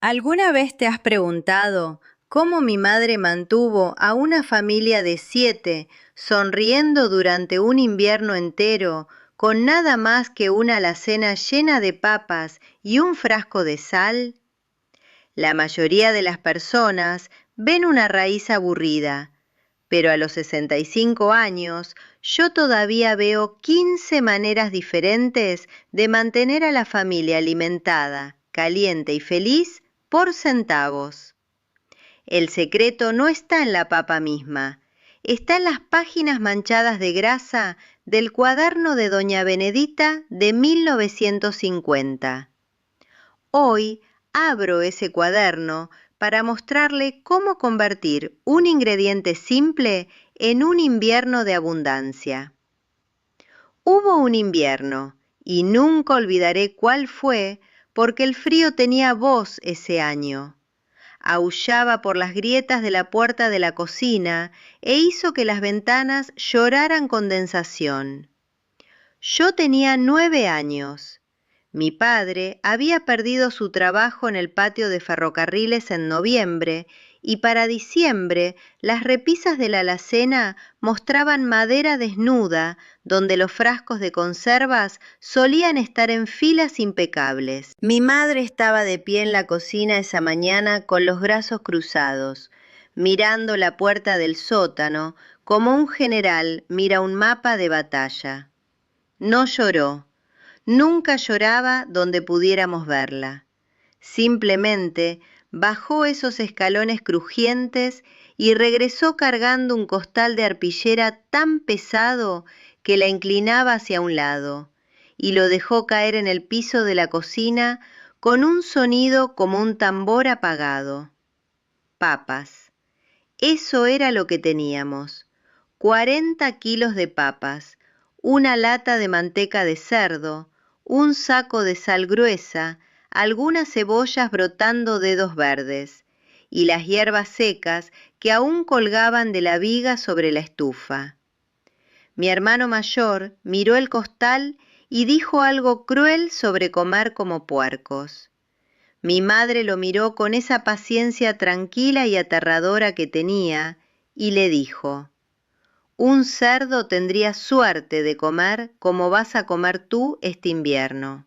¿Alguna vez te has preguntado cómo mi madre mantuvo a una familia de 7 sonriendo durante un invierno entero con nada más que una alacena llena de papas y un frasco de sal? La mayoría de las personas ven una raíz aburrida, pero a los 65 años yo todavía veo 15 maneras diferentes de mantener a la familia alimentada, caliente y feliz por centavos. El secreto no está en la papa misma, está en las páginas manchadas de grasa del cuaderno de Doña Benedita de 1950. Hoy abro ese cuaderno para mostrarle cómo convertir un ingrediente simple en un invierno de abundancia. Hubo un invierno, y nunca olvidaré cuál fue, porque el frío tenía voz ese año. Aullaba por las grietas de la puerta de la cocina e hizo que las ventanas lloraran condensación. Yo tenía 9 años. Mi padre había perdido su trabajo en el patio de ferrocarriles en noviembre y para diciembre las repisas de la alacena mostraban madera desnuda donde los frascos de conservas solían estar en filas impecables. Mi madre estaba de pie en la cocina esa mañana con los brazos cruzados, mirando la puerta del sótano como un general mira un mapa de batalla. No lloró. Nunca lloraba donde pudiéramos verla. Simplemente bajó esos escalones crujientes y regresó cargando un costal de arpillera tan pesado que la inclinaba hacia un lado, y lo dejó caer en el piso de la cocina con un sonido como un tambor apagado. Papas. Eso era lo que teníamos. 40 kilos de papas, una lata de manteca de cerdo, un saco de sal gruesa, algunas cebollas brotando dedos verdes, y las hierbas secas que aún colgaban de la viga sobre la estufa. Mi hermano mayor miró el costal y dijo algo cruel sobre comer como puercos. Mi madre lo miró con esa paciencia tranquila y aterradora que tenía, y le dijo: un cerdo tendría suerte de comer como vas a comer tú este invierno.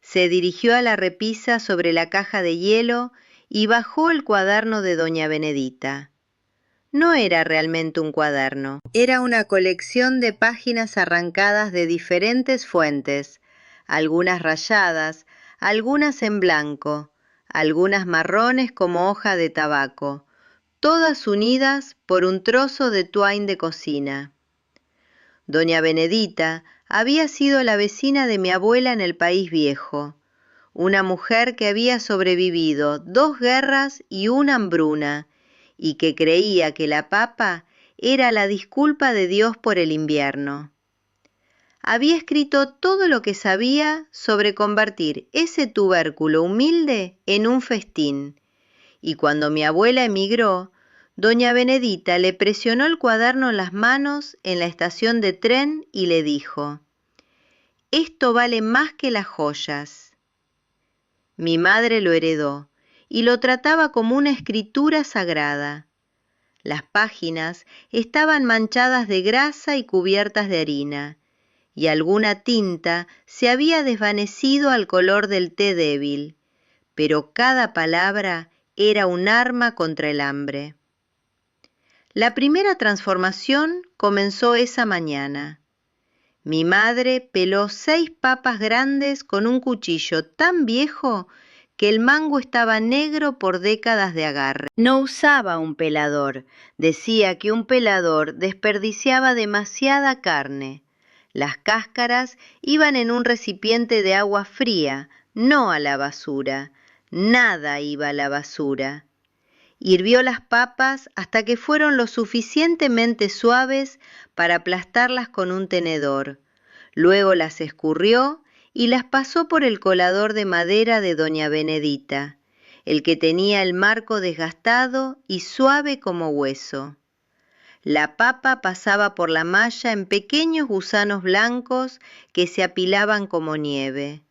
Se dirigió a la repisa sobre la caja de hielo y bajó el cuaderno de Doña Benedita. No era realmente un cuaderno, era una colección de páginas arrancadas de diferentes fuentes, algunas rayadas, algunas en blanco, algunas marrones como hoja de tabaco, todas unidas por un trozo de twine de cocina. Doña Benedita había sido la vecina de mi abuela en el País Viejo, una mujer que había sobrevivido 2 guerras y una hambruna, y que creía que la papa era la disculpa de Dios por el invierno. Había escrito todo lo que sabía sobre convertir ese tubérculo humilde en un festín, y cuando mi abuela emigró, doña Benedita le presionó el cuaderno en las manos en la estación de tren y le dijo: «Esto vale más que las joyas». Mi madre lo heredó y lo trataba como una escritura sagrada. Las páginas estaban manchadas de grasa y cubiertas de harina, y alguna tinta se había desvanecido al color del té débil, pero cada palabra era un arma contra el hambre. La primera transformación comenzó esa mañana. Mi madre peló 6 papas grandes con un cuchillo tan viejo que el mango estaba negro por décadas de agarre. No usaba un pelador, decía que un pelador desperdiciaba demasiada carne. Las cáscaras iban en un recipiente de agua fría, no a la basura. Nada iba a la basura. Hirvió las papas hasta que fueron lo suficientemente suaves para aplastarlas con un tenedor. Luego las escurrió y las pasó por el colador de madera de doña Benedita, el que tenía el marco desgastado y suave como hueso. La papa pasaba por la malla en pequeños gusanos blancos que se apilaban como nieve.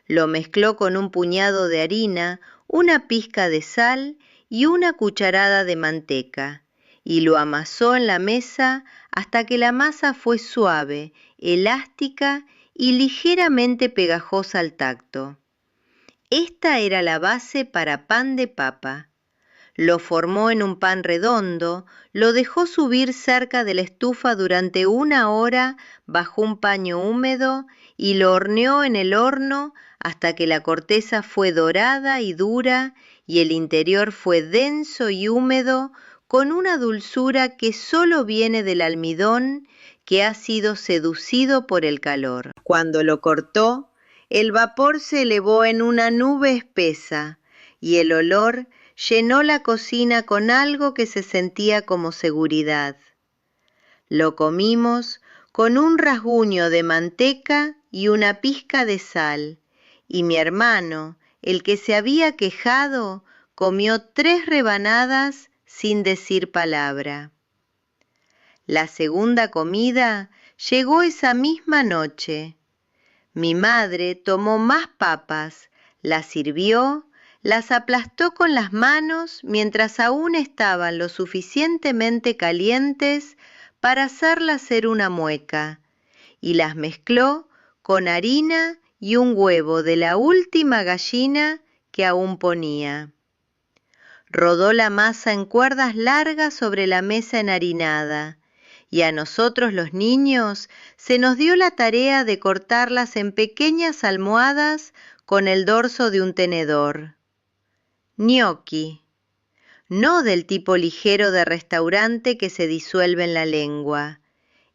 Lo mezcló con un puñado de harina, una pizca de sal y una cucharada de manteca, y lo amasó en la mesa hasta que la masa fue suave, elástica y ligeramente pegajosa al tacto. Esta era la base para pan de papa. Lo formó en un pan redondo, lo dejó subir cerca de la estufa durante 1 hora bajo un paño húmedo y lo horneó en el horno hasta que la corteza fue dorada y dura y el interior fue denso y húmedo con una dulzura que solo viene del almidón que ha sido seducido por el calor. Cuando lo cortó, el vapor se elevó en una nube espesa y el olor llenó la cocina con algo que se sentía como seguridad. Lo comimos con un rasguño de manteca y una pizca de sal, y mi hermano, el que se había quejado, comió 3 rebanadas sin decir palabra. La segunda comida llegó esa misma noche. Mi madre tomó más papas, las sirvió, las aplastó con las manos mientras aún estaban lo suficientemente calientes para hacerlas hacer una mueca, y las mezcló con harina y un huevo de la última gallina que aún ponía. Rodó la masa en cuerdas largas sobre la mesa enharinada, y a nosotros los niños se nos dio la tarea de cortarlas en pequeñas almohadas con el dorso de un tenedor. Gnocchi, no del tipo ligero de restaurante que se disuelve en la lengua.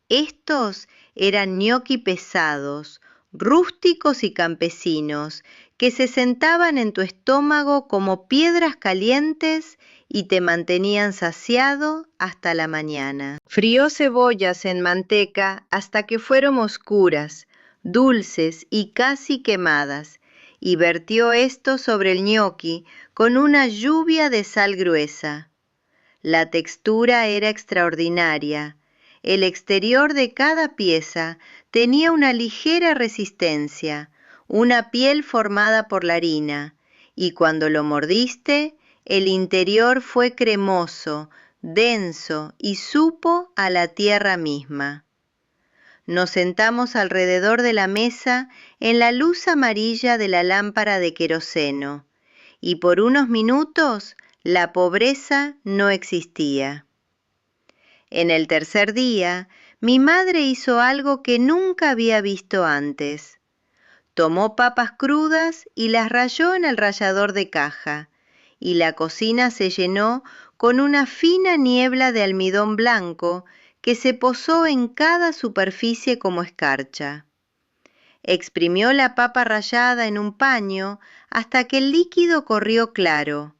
Estos eran gnocchi pesados, rústicos y campesinos, que se sentaban en tu estómago como piedras calientes y te mantenían saciado hasta la mañana. Frió cebollas en manteca hasta que fueron oscuras, dulces y casi quemadas, y vertió esto sobre el gnocchi con una lluvia de sal gruesa. La textura era extraordinaria. El exterior de cada pieza tenía una ligera resistencia, una piel formada por la harina, y cuando lo mordiste, el interior fue cremoso, denso y supo a la tierra misma. Nos sentamos alrededor de la mesa en la luz amarilla de la lámpara de queroseno, y por unos minutos la pobreza no existía. En el tercer día, mi madre hizo algo que nunca había visto antes. Tomó papas crudas y las ralló en el rallador de caja, y la cocina se llenó con una fina niebla de almidón blanco que se posó en cada superficie como escarcha. Exprimió la papa rallada en un paño hasta que el líquido corrió claro,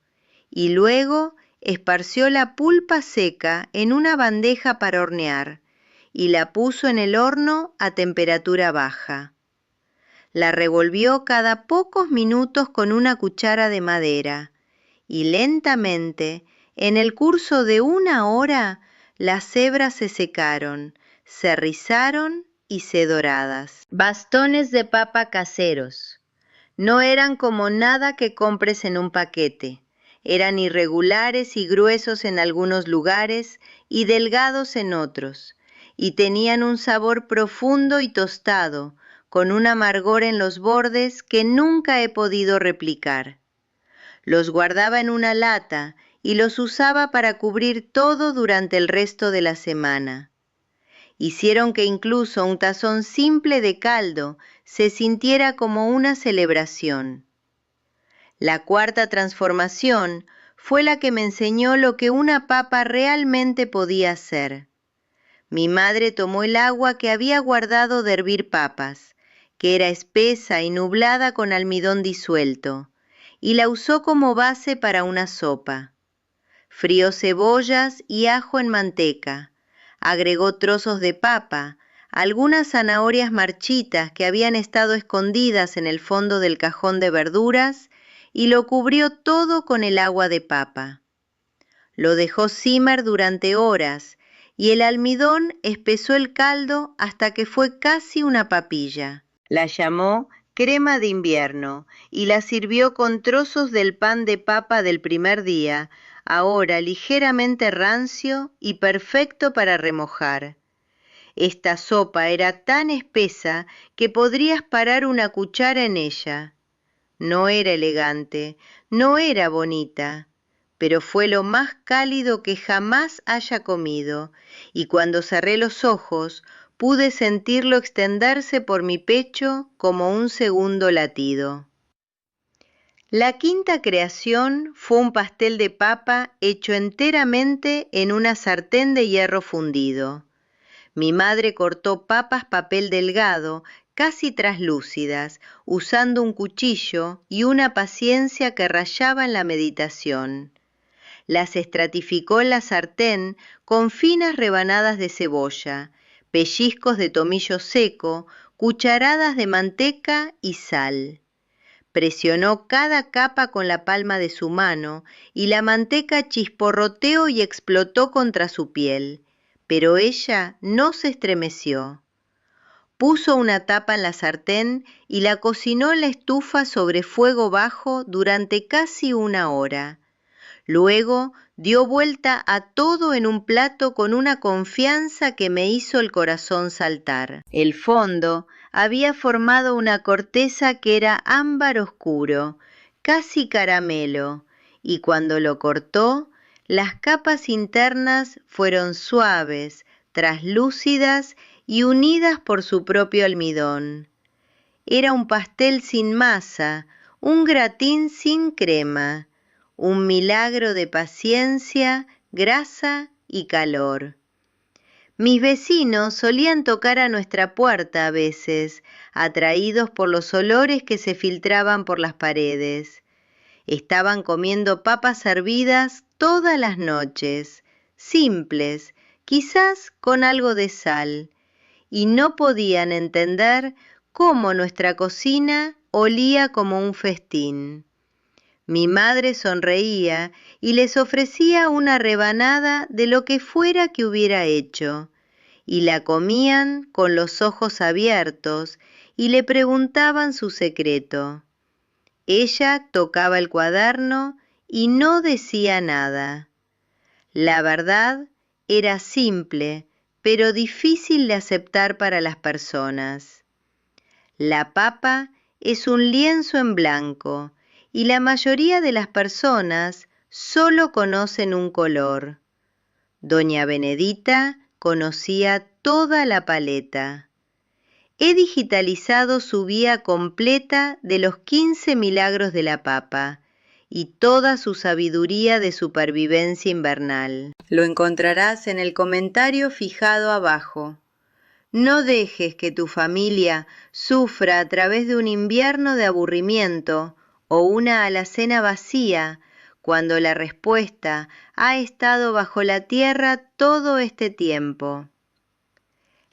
y luego esparció la pulpa seca en una bandeja para hornear y la puso en el horno a temperatura baja. La revolvió cada pocos minutos con una cuchara de madera y lentamente, en el curso de 1 hora, las hebras se secaron, se rizaron y se doradas. Bastones de papa caseros. No eran como nada que compres en un paquete. Eran irregulares y gruesos en algunos lugares y delgados en otros, y tenían un sabor profundo y tostado, con un amargor en los bordes que nunca he podido replicar. Los guardaba en una lata y los usaba para cubrir todo durante el resto de la semana. Hicieron que incluso un tazón simple de caldo se sintiera como una celebración. La cuarta transformación fue la que me enseñó lo que una papa realmente podía hacer. Mi madre tomó el agua que había guardado de hervir papas, que era espesa y nublada con almidón disuelto, y la usó como base para una sopa. Frió cebollas y ajo en manteca, agregó trozos de papa, algunas zanahorias marchitas que habían estado escondidas en el fondo del cajón de verduras y lo cubrió todo con el agua de papa. Lo dejó simmer durante horas y el almidón espesó el caldo hasta que fue casi una papilla. La llamó crema de invierno, y la sirvió con trozos del pan de papa del primer día, ahora ligeramente rancio y perfecto para remojar. Esta sopa era tan espesa que podrías parar una cuchara en ella. No era elegante, no era bonita, pero fue lo más cálido que jamás haya comido, y cuando cerré los ojos pude sentirlo extenderse por mi pecho como un segundo latido. La quinta creación fue un pastel de papa hecho enteramente en una sartén de hierro fundido. Mi madre cortó papas papel delgado, casi traslúcidas, usando un cuchillo y una paciencia que rayaba en la meditación. Las estratificó en la sartén con finas rebanadas de cebolla, pellizcos de tomillo seco, cucharadas de manteca y sal. Presionó cada capa con la palma de su mano y la manteca chisporroteó y explotó contra su piel, pero ella no se estremeció. Puso una tapa en la sartén y la cocinó en la estufa sobre fuego bajo durante casi una hora. Luego dio vuelta a todo en un plato con una confianza que me hizo el corazón saltar. El fondo había formado una corteza que era ámbar oscuro, casi caramelo, y cuando lo cortó, las capas internas fueron suaves, traslúcidas y unidas por su propio almidón. Era un pastel sin masa, un gratín sin crema, un milagro de paciencia, grasa y calor. Mis vecinos solían tocar a nuestra puerta a veces, atraídos por los olores que se filtraban por las paredes. Estaban comiendo papas hervidas todas las noches, simples, quizás con algo de sal, y no podían entender cómo nuestra cocina olía como un festín. Mi madre sonreía y les ofrecía una rebanada de lo que fuera que hubiera hecho, y la comían con los ojos abiertos y le preguntaban su secreto. Ella tocaba el cuaderno y no decía nada. La verdad era simple, pero difícil de aceptar para las personas. La papa es un lienzo en blanco y la mayoría de las personas solo conocen un color. Doña Benedita conocía toda la paleta. He digitalizado su vía completa de los 15 milagros de la papa y toda su sabiduría de supervivencia invernal. Lo encontrarás en el comentario fijado abajo. No dejes que tu familia sufra a través de un invierno de aburrimiento o una alacena vacía cuando la respuesta ha estado bajo la tierra todo este tiempo.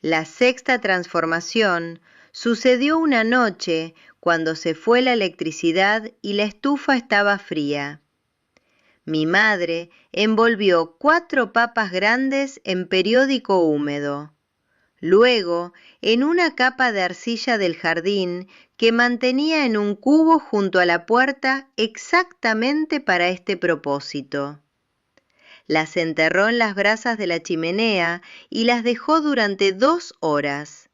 La sexta transformación sucedió una noche cuando se fue la electricidad y la estufa estaba fría. Mi madre envolvió 4 papas grandes en periódico húmedo. Luego, en una capa de arcilla del jardín que mantenía en un cubo junto a la puerta exactamente para este propósito. Las enterró en las brasas de la chimenea y las dejó durante 2 horas.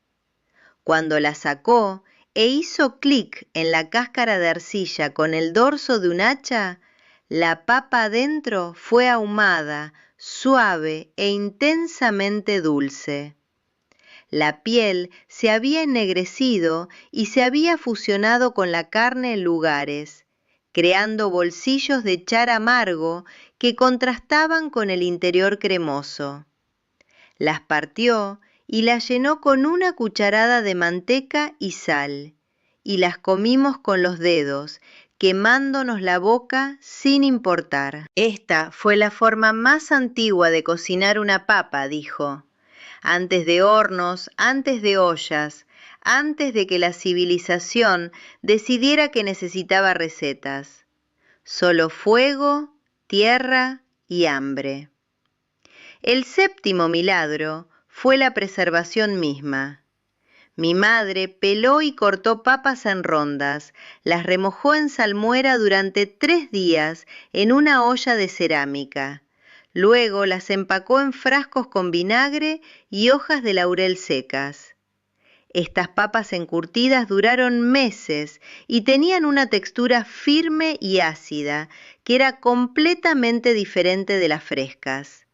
Cuando las sacó e hizo clic en la cáscara de arcilla con el dorso de un hacha, la papa adentro fue ahumada, suave e intensamente dulce. La piel se había ennegrecido y se había fusionado con la carne en lugares, creando bolsillos de char amargo que contrastaban con el interior cremoso. Las partió y las llenó con una cucharada de manteca y sal, y las comimos con los dedos, quemándonos la boca sin importar. Esta fue la forma más antigua de cocinar una papa, dijo. Antes de hornos, antes de ollas, antes de que la civilización decidiera que necesitaba recetas. Solo fuego, tierra y hambre. El séptimo milagro fue la preservación misma. Mi madre peló y cortó papas en rondas, las remojó en salmuera durante 3 días en una olla de cerámica. Luego las empacó en frascos con vinagre y hojas de laurel secas. Estas papas encurtidas duraron meses y tenían una textura firme y ácida, que era completamente diferente de las frescas.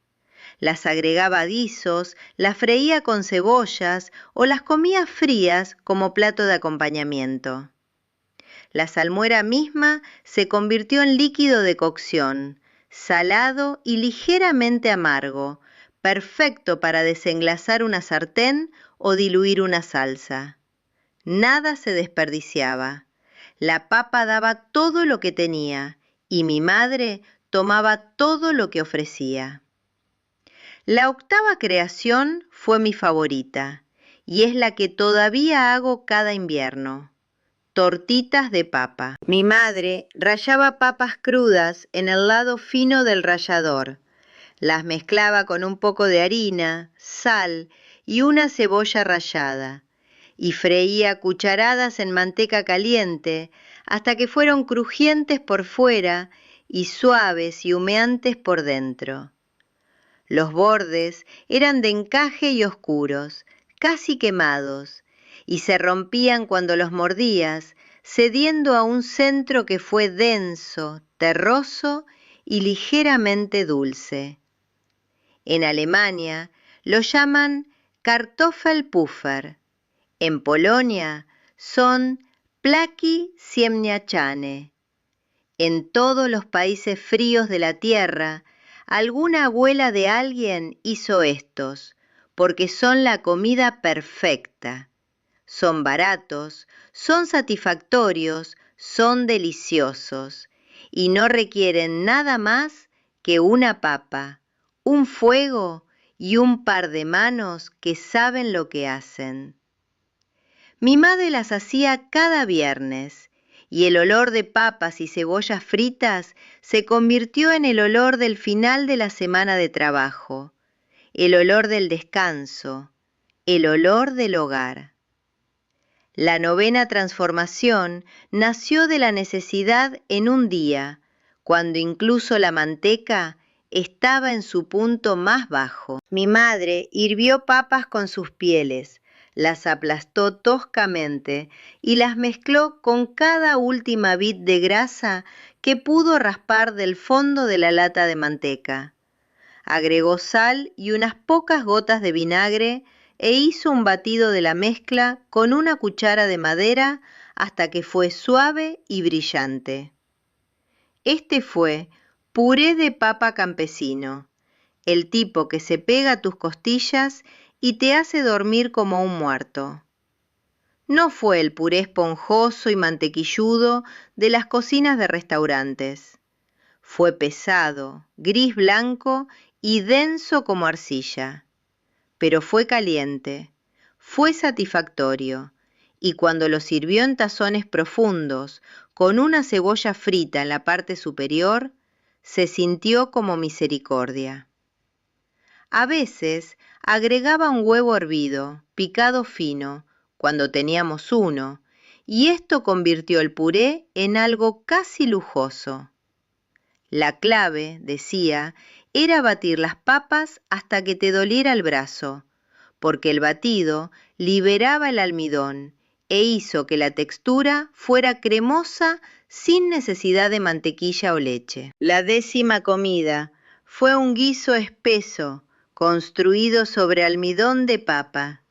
Las agregaba a guisos, las freía con cebollas o las comía frías como plato de acompañamiento. La salmuera misma se convirtió en líquido de cocción, salado y ligeramente amargo, perfecto para desengrasar una sartén o diluir una salsa. Nada se desperdiciaba. La papa daba todo lo que tenía y mi madre tomaba todo lo que ofrecía. La octava creación fue mi favorita y es la que todavía hago cada invierno. Tortitas de papa. Mi madre rallaba papas crudas en el lado fino del rallador. Las mezclaba con un poco de harina, sal y una cebolla rallada y freía cucharadas en manteca caliente hasta que fueron crujientes por fuera y suaves y humeantes por dentro. Los bordes eran de encaje y oscuros, casi quemados, y se rompían cuando los mordías, cediendo a un centro que fue denso, terroso y ligeramente dulce. En Alemania lo llaman Kartoffelpuffer. En Polonia son Plaki ziemniaczane. En todos los países fríos de la tierra, alguna abuela de alguien hizo estos, porque son la comida perfecta. Son baratos, son satisfactorios, son deliciosos y no requieren nada más que una papa, un fuego y un par de manos que saben lo que hacen. Mi madre las hacía cada viernes y el olor de papas y cebollas fritas se convirtió en el olor del final de la semana de trabajo, el olor del descanso, el olor del hogar. La novena transformación nació de la necesidad en un día, cuando incluso la manteca estaba en su punto más bajo. Mi madre hirvió papas con sus pieles, las aplastó toscamente y las mezcló con cada última bit de grasa que pudo raspar del fondo de la lata de manteca. Agregó sal y unas pocas gotas de vinagre e hizo un batido de la mezcla con una cuchara de madera hasta que fue suave y brillante. Este fue puré de papa campesino, el tipo que se pega a tus costillas y te hace dormir como un muerto. No fue el puré esponjoso y mantequilludo de las cocinas de restaurantes. Fue pesado, gris blanco y denso como arcilla. Pero fue caliente, fue satisfactorio, y cuando lo sirvió en tazones profundos, con una cebolla frita en la parte superior, se sintió como misericordia. A veces agregaba un huevo hervido, picado fino, cuando teníamos uno, y esto convirtió el puré en algo casi lujoso. La clave, decía, era batir las papas hasta que te doliera el brazo, porque el batido liberaba el almidón e hizo que la textura fuera cremosa sin necesidad de mantequilla o leche. La 10ª comida fue un guiso espeso, construido sobre almidón de papa.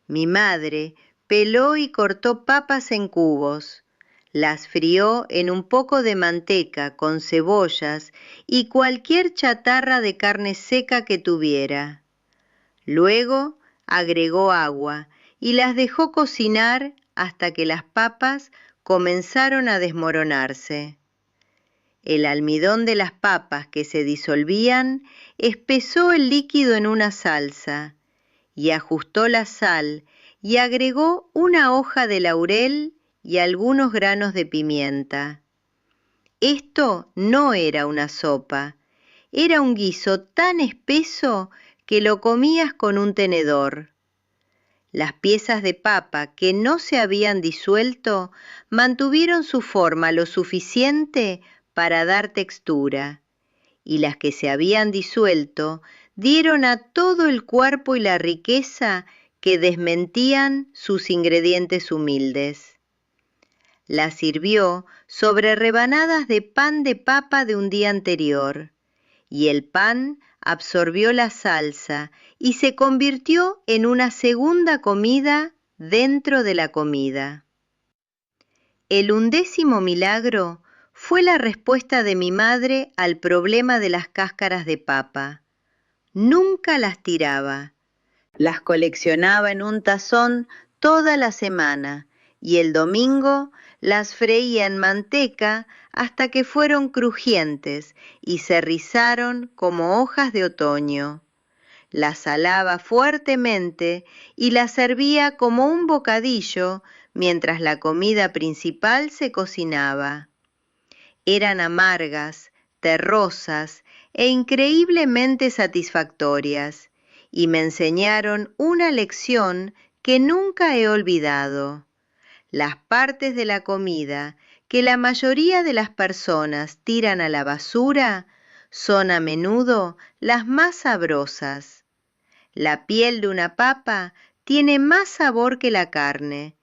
Mi madre peló y cortó papas en cubos, las frió en un poco de manteca con cebollas y cualquier chatarra de carne seca que tuviera. Luego agregó agua y las dejó cocinar hasta que las papas comenzaron a desmoronarse. El almidón de las papas que se disolvían espesó el líquido en una salsa y ajustó la sal y agregó una hoja de laurel y algunos granos de pimienta. Esto no era una sopa, era un guiso tan espeso que lo comías con un tenedor. Las piezas de papa que no se habían disuelto mantuvieron su forma lo suficiente para dar textura, y las que se habían disuelto dieron a todo el cuerpo y la riqueza que desmentían sus ingredientes humildes. La sirvió sobre rebanadas de pan de papa de un día anterior, y el pan absorbió la salsa y se convirtió en una segunda comida dentro de la comida. El 11º milagro fue la respuesta de mi madre al problema de las cáscaras de papa. Nunca las tiraba. Las coleccionaba en un tazón toda la semana y el domingo las freía en manteca hasta que fueron crujientes y se rizaron como hojas de otoño. Las salaba fuertemente y las servía como un bocadillo mientras la comida principal se cocinaba. Eran amargas, terrosas e increíblemente satisfactorias, y me enseñaron una lección que nunca he olvidado. Las partes de la comida que la mayoría de las personas tiran a la basura son a menudo las más sabrosas. La piel de una papa tiene más sabor que la carne,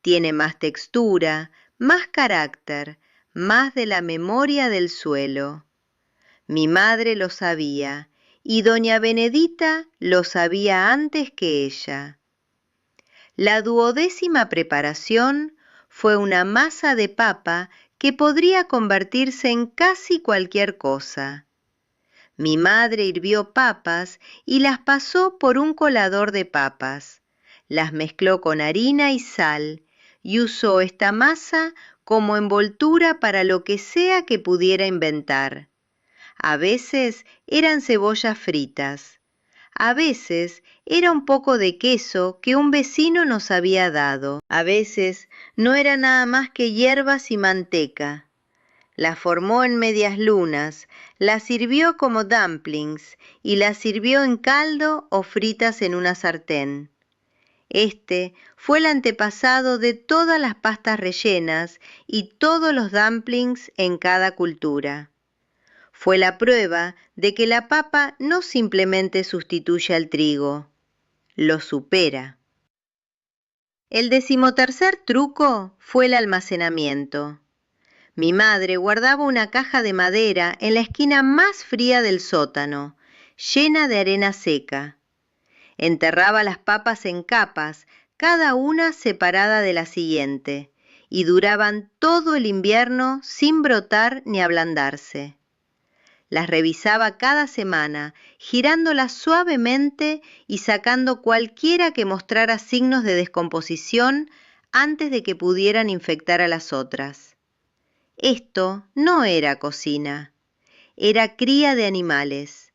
tiene más textura, más carácter, más de la memoria del suelo. Mi madre lo sabía, y doña Benedita lo sabía antes que ella. La 12ª preparación fue una masa de papa que podría convertirse en casi cualquier cosa. Mi madre hirvió papas y las pasó por un colador de papas. Las mezcló con harina y sal y usó esta masa como envoltura para lo que sea que pudiera inventar. A veces eran cebollas fritas. A veces era un poco de queso que un vecino nos había dado. A veces no era nada más que hierbas y manteca. La formó en medias lunas, la sirvió como dumplings y la sirvió en caldo o fritas en una sartén. Este fue el antepasado de todas las pastas rellenas y todos los dumplings en cada cultura. Fue la prueba de que la papa no simplemente sustituye al trigo, lo supera. El 13º truco fue el almacenamiento. Mi madre guardaba una caja de madera en la esquina más fría del sótano, llena de arena seca. Enterraba las papas en capas, cada una separada de la siguiente, y duraban todo el invierno sin brotar ni ablandarse. Las revisaba cada semana, girándolas suavemente y sacando cualquiera que mostrara signos de descomposición antes de que pudieran infectar a las otras. Esto no era cocina, era cría de animales.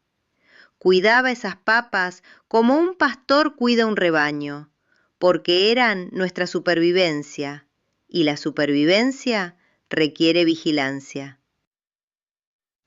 Cuidaba esas papas como un pastor cuida un rebaño, porque eran nuestra supervivencia, y la supervivencia requiere vigilancia.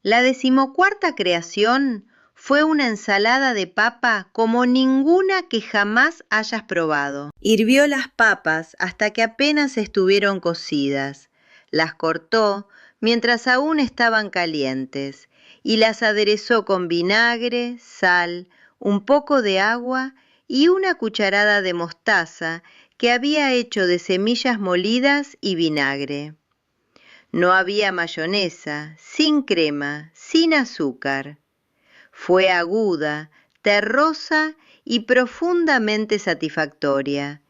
La 14ª creación fue una ensalada de papa como ninguna que jamás hayas probado. Hirvió las papas hasta que apenas estuvieron cocidas. Las cortó mientras aún estaban calientes y las aderezó con vinagre, sal, un poco de agua y una cucharada de mostaza que había hecho de semillas molidas y vinagre. No había mayonesa, sin crema, sin azúcar. Fue aguda, terrosa y profundamente satisfactoria,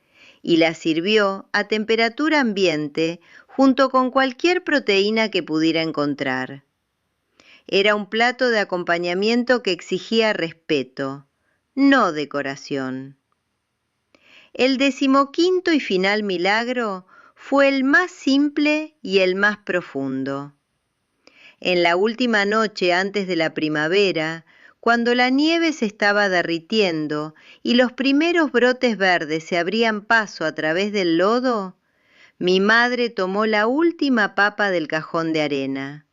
y la sirvió a temperatura ambiente junto con cualquier proteína que pudiera encontrar. Era un plato de acompañamiento que exigía respeto, no decoración. El 15º y final milagro fue el más simple y el más profundo. En la última noche antes de la primavera, cuando la nieve se estaba derritiendo y los primeros brotes verdes se abrían paso a través del lodo, mi madre tomó la última papa del cajón de arena.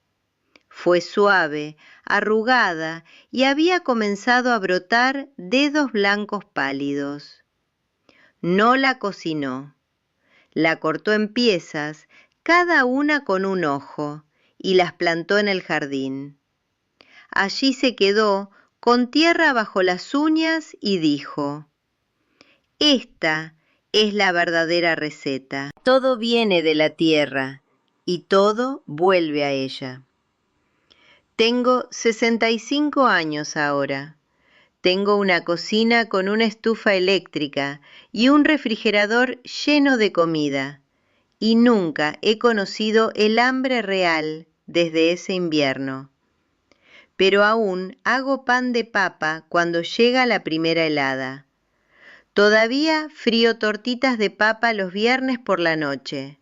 Fue suave, arrugada y había comenzado a brotar dedos blancos pálidos. no la cocinó. La cortó en piezas, cada una con un ojo, y las plantó en el jardín. Allí se quedó, con tierra bajo las uñas, y dijo: esta es la verdadera receta. Todo viene de la tierra, y todo vuelve a ella. Tengo 65 años ahora. Tengo una cocina con una estufa eléctrica y un refrigerador lleno de comida, y nunca he conocido el hambre real desde ese invierno. Pero aún hago pan de papa cuando llega la primera helada. Todavía frío tortitas de papa los viernes por la noche.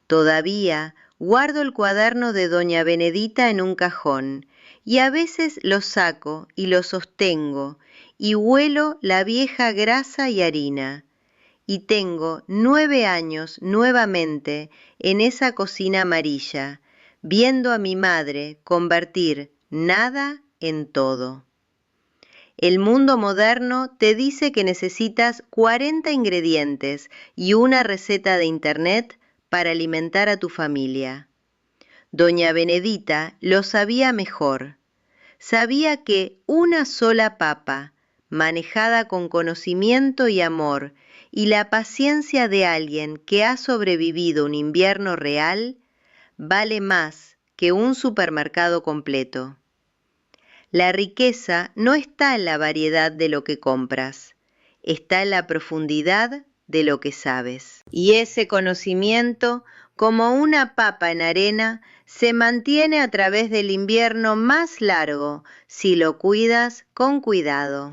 Todavía guardo el cuaderno de doña Benedita en un cajón, y a veces lo saco y lo sostengo, y huelo la vieja grasa y harina. Y tengo 9 años nuevamente en esa cocina amarilla, viendo a mi madre convertir nada en todo. El mundo moderno te dice que necesitas 40 ingredientes y una receta de internet para alimentar a tu familia. Doña Benedita lo sabía mejor. Sabía que una sola papa, manejada con conocimiento y amor, y la paciencia de alguien que ha sobrevivido un invierno real, vale más que un supermercado completo. La riqueza no está en la variedad de lo que compras, está en la profundidad de lo que sabes. Y ese conocimiento, como una papa en arena, se mantiene a través del invierno más largo si lo cuidas con cuidado.